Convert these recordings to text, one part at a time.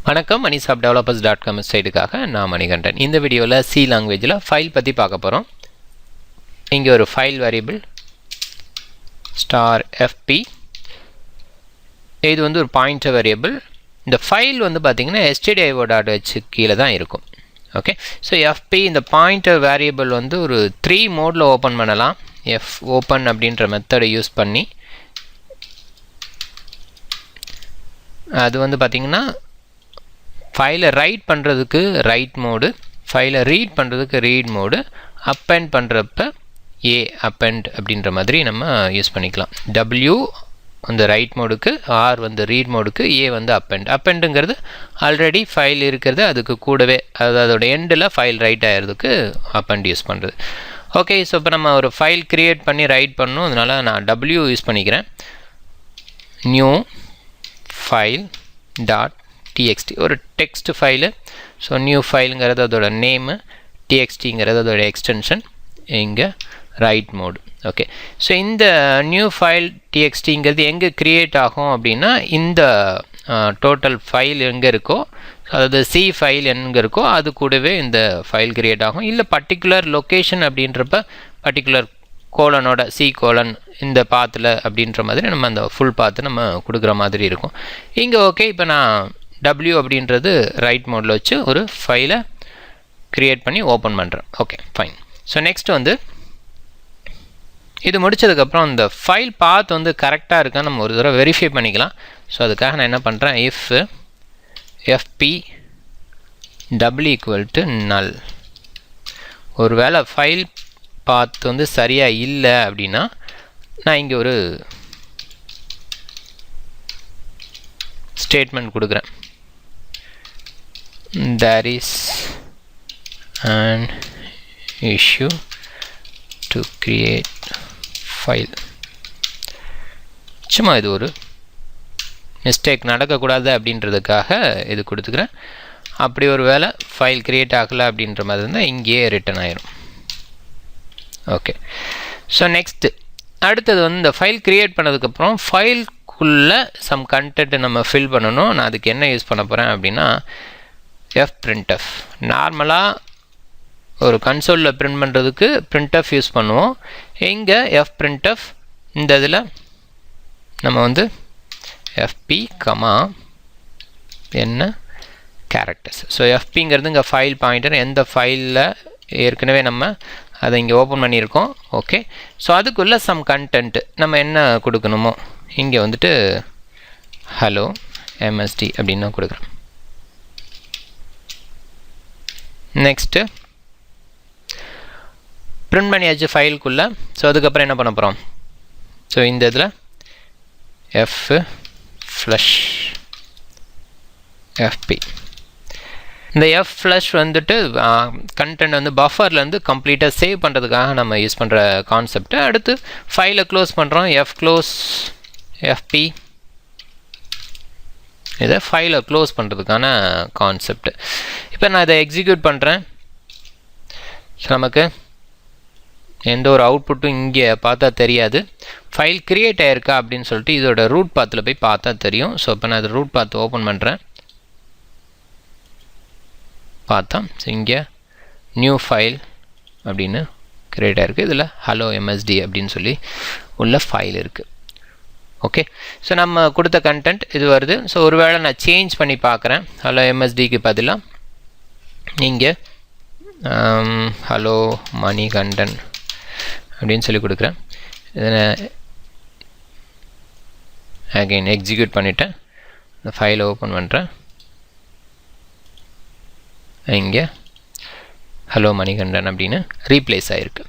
வணக்கம் MoneyShopDevelopers.com சைடுக்காக நான் மணிகண்டன். இந்த வீடியோவில் சி லாங்குவேஜில் ஃபைல் பற்றி பார்க்க போகிறோம். இங்கே ஒரு ஃபைல் வேரியபிள் $fp, இது வந்து ஒரு பாயிண்டர் வேரியபிள். இந்த ஃபைல் வந்து பார்த்திங்கன்னா stdio.h கீழே தான் இருக்கும். ஓகே, ஸோ fp இந்த பாயிண்டர் வேரியபிள் வந்து ஒரு 3 மோடில் ஓப்பன் பண்ணலாம். open அப்படின்ற மெத்தடை யூஸ் பண்ணி அது வந்து பார்த்திங்கன்னா ஃபைலை ரைட் பண்ணுறதுக்கு ரைட் மோடு, ஃபைலை ரீட் பண்ணுறதுக்கு ரீட் மோடு, அப்பெண்ட் பண்ணுறப்ப அப்பெண்ட் அப்படின்ற மாதிரி நம்ம யூஸ் பண்ணிக்கலாம். W வந்து ரைட் மோடுக்கு, R வந்து ரீட் மோடுக்கு, வந்து அப்பெண்டுங்கிறது ஆல்ரெடி ஃபைல் இருக்கிறது அதுக்கு கூடவே, அதாவது அதோட எண்டில் ஃபைல் ரைட் ஆகிறதுக்கு அப்பெண்ட் யூஸ் பண்ணுறது. ஓகே, ஸோ இப்போ நம்ம ஒரு ஃபைல் க்ரியேட் பண்ணி ரைட் பண்ணணும். அதனால் நான் W யூஸ் பண்ணிக்கிறேன். நியூ ஃபைல் .txt ஒரு டெக்ஸ்ட் ஃபைலு. ஸோ நியூ ஃபைலுங்கிறது அதோட நேமு, txtங்கிறது அதோட எக்ஸ்டென்ஷன், இங்கே ரைட் மோடு. ஓகே, ஸோ இந்த நியூ ஃபைல் txtங்கிறது எங்கே க்ரியேட் ஆகும் அப்படின்னா, இந்த டோட்டல் ஃபைல் எங்கே இருக்கோ, அதாவது சி ஃபைல் எங்கே இருக்கோ அது கூடவே இந்த ஃபைல் க்ரியேட் ஆகும். இல்லை பர்டிகுலர் லொக்கேஷன் அப்படின்றப்ப பர்டிகுலர் கோலனோட சி கோலன் இந்த பாத்தில் அப்படின்ற மாதிரி நம்ம அந்த ஃபுல் பாத்து நம்ம கொடுக்குற மாதிரி இருக்கும். இங்கே ஓகே, இப்போ நான் W அப்படின்றது ரைட் மோடில் வச்சு ஒரு ஃபைலை க்ரியேட் பண்ணி ஓப்பன் பண்ணுறேன். Okay, fine. ஸோ நெக்ஸ்ட் வந்து இது முடித்ததுக்கப்புறம் இந்த ஃபைல் பாத் வந்து கரெக்டாக இருக்கான்னு நம்ம ஒரு தடவை வெரிஃபை பண்ணிக்கலாம். ஸோ அதுக்காக நான் என்ன பண்ணுறேன், இஃப் fp double = null. ஒரு வேளை ஃபைல் பாத் வந்து சரியாக இல்லை அப்படின்னா நான் இங்கே ஒரு ஸ்டேட்மெண்ட் கொடுக்குறேன். there is an issue to create file. சும்மா இது ஒரு மிஸ்டேக் நடக்கக்கூடாது அப்படின்றதுக்காக இது கொடுத்துக்கிறேன். அப்படி ஒரு வேளை ஃபைல் க்ரியேட் ஆகலை அப்படின்ற மாதிரி இருந்தால் இங்கேயே ரிட்டன் ஆயிரும். ஓகே, ஸோ நெக்ஸ்ட்டு அடுத்தது வந்து இந்த ஃபைல் க்ரியேட் பண்ணதுக்கப்புறம் ஃபைல்குள்ளே சம் கண்டென்ட் நம்ம ஃபில் பண்ணணும். நான் அதுக்கு என்ன யூஸ் பண்ண போகிறேன் அப்படின்னா, fprintf. நார்மலாக ஒரு கன்சோலில் பிரிண்ட் பண்ணுறதுக்கு printf யூஸ் பண்ணுவோம். இங்கே fprintf இந்த இதில் நம்ம வந்து fp, என்ன கேரக்டர்ஸ். ஸோ fpங்கிறது இங்கே ஃபைல் பாயிண்டர், எந்த ஃபைலில் ஏற்கனவே நம்ம அதை இங்கே ஓப்பன் பண்ணியிருக்கோம். ஓகே, ஸோ அதுக்குள்ளே சம் கண்டென்ட் நம்ம என்ன கொடுக்கணுமோ இங்கே வந்துட்டு ஹலோ MSD அப்படின்னு நான் கொடுக்குறேன். நெக்ஸ்ட்டு பிரிண்ட் பண்ணியாச்சு ஃபைலுக்குள்ளே. ஸோ அதுக்கப்புறம் என்ன பண்ண போகிறோம், ஸோ இந்த இதில் flush fp. இந்த flush வந்துட்டு கண்டென்ட் வந்து பஃபர்லேருந்து கம்ப்ளீட்டாக சேவ் பண்ணுறதுக்காக நம்ம யூஸ் பண்ணுற கான்செப்ட். அடுத்து ஃபைலை க்ளோஸ் பண்ணுறோம், close fp. இதை ஃபைலை க்ளோஸ் பண்ணுறதுக்கான கான்செப்ட். இப்போ நான் இதை எக்ஸிக்யூட் பண்ணுறேன். ஸோ நமக்கு எந்த ஒரு அவுட்புட்டும் இங்கே பார்த்தா தெரியாது. ஃபைல் க்ரியேட் ஆகிருக்கா அப்படின்னு சொல்லிட்டு இதோட ரூட் பாத்தில் போய் பார்த்தா தெரியும். ஸோ இப்போ நான் அதை ரூட் பாத்து ஓப்பன் பண்ணுறேன். பார்த்தா ஸோ இங்கே நியூ ஃபைல் அப்படின்னு க்ரியேட் ஆகிருக்கு. இதில் ஹலோ MSD அப்படின்னு சொல்லி உள்ள ஃபைல் இருக்குது. ஓகே, ஸோ நம்ம கொடுத்த கண்டென்ட் இது வருது. ஸோ ஒரு வேளை நான் சேஞ்ச் பண்ணி பார்க்குறேன். ஹலோ MSDக்கு பதிலாக இங்கே ஹலோ மணிகண்டன் அப்படின்னு சொல்லி கொடுக்குறேன். இதை அகைன் எக்ஸிக்யூட் பண்ணிவிட்டேன். இந்த ஃபைலை ஓப்பன் பண்ணுறேன். இங்கே ஹலோ மணிகண்டன் அப்படின்னு ரீப்ளேஸ் ஆகிருக்கு.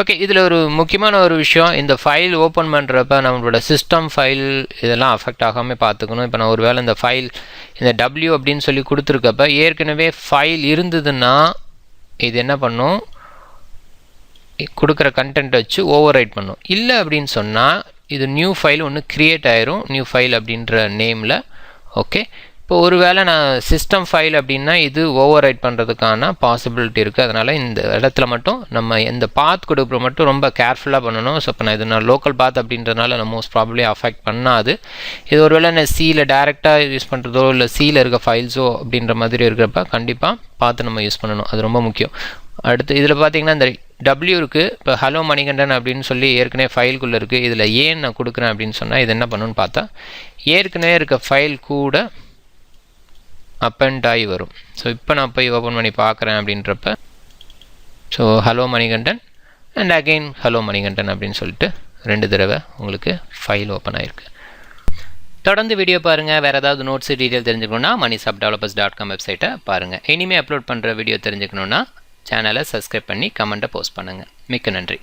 ஓகே, இதில் ஒரு முக்கியமான ஒரு விஷயம், இந்த ஃபைல் ஓப்பன் பண்ணுறப்ப நம்மளோட சிஸ்டம் ஃபைல் இதெல்லாம் அஃபெக்ட் ஆகாமல் பார்த்துக்கணும். இப்போ நான் ஒரு வேளை இந்த ஃபைல் இந்த W அப்படின்னு சொல்லி கொடுத்துருக்கப்ப ஏற்கனவே ஃபைல் இருந்ததுன்னா இது என்ன பண்ணும், கொடுக்குற கண்டென்ட் வச்சு ஓவர் ரைட் பண்ணும். இல்லை அப்படின்னு சொன்னால் இது நியூ ஃபைல் ஒன்று க்ரியேட் ஆயிரும், நியூ ஃபைல் அப்படின்ற நேமில். ஓகே, இப்போ ஒருவேளை நான் சிஸ்டம் ஃபைல் அப்படின்னா இது ஓவர் ரைட் பண்ணுறதுக்கான பாசிபிலிட்டி இருக்குது. அதனால் இந்த இடத்துல மட்டும் நம்ம இந்த பாத் கொடுக்குற மட்டும் ரொம்ப கேர்ஃபுல்லாக பண்ணணும். ஸோ இப்போ நான் லோக்கல் பாத் அப்படின்றதுனால நான் மோஸ்ட் ப்ராபப்ளி அஃபெக்ட் பண்ணாது. இது ஒருவேளை நான் சியில் டேரெக்டாக யூஸ் பண்ணுறதோ இல்லை சியில் இருக்க ஃபைல்ஸோ அப்படின்ற மாதிரி இருக்கிறப்ப கண்டிப்பாக பார்த்து நம்ம யூஸ் பண்ணணும். அது ரொம்ப முக்கியம். அடுத்து இதில் பார்த்தீங்கன்னா இந்த டபிள்யூ இருக்குது. இப்போ ஹலோ மணிகண்டன் அப்படின்னு சொல்லி ஏற்கனவே ஃபைல்குள்ளே இருக்குது. இதில் ஏன் நான் கொடுக்குறேன் அப்படின்னு சொன்னால் இது என்ன பண்ணணும்னு பார்த்தா ஏற்கனவே இருக்க ஃபைல் கூட அப்பெண்ட் ஆகி வரும். ஸோ இப்போ நான் போய் ஓப்பன் பண்ணி பார்க்குறேன் அப்படின்றப்ப so hello Manikandan and again hello Manikandan அப்படின்னு சொல்லிட்டு 2 தடவை உங்களுக்கு ஃபைல் ஓப்பன் ஆகிருக்கு. தொடர்ந்து வீடியோ பாருங்கள். வேறு ஏதாவது நோட்ஸு டீட்டெயில் தெரிஞ்சுக்கணுன்னா moneysubdevelopers.com வெப்சைட்டை பாருங்கள். இனிமேல் அப்லோட் பண்ணுற வீடியோ தெரிஞ்சுக்கணுன்னா சேனலை சப்ஸ்கிரைப் பண்ணி கமெண்ட்டை போஸ்ட் பண்ணுங்கள். மிக்க நன்றி.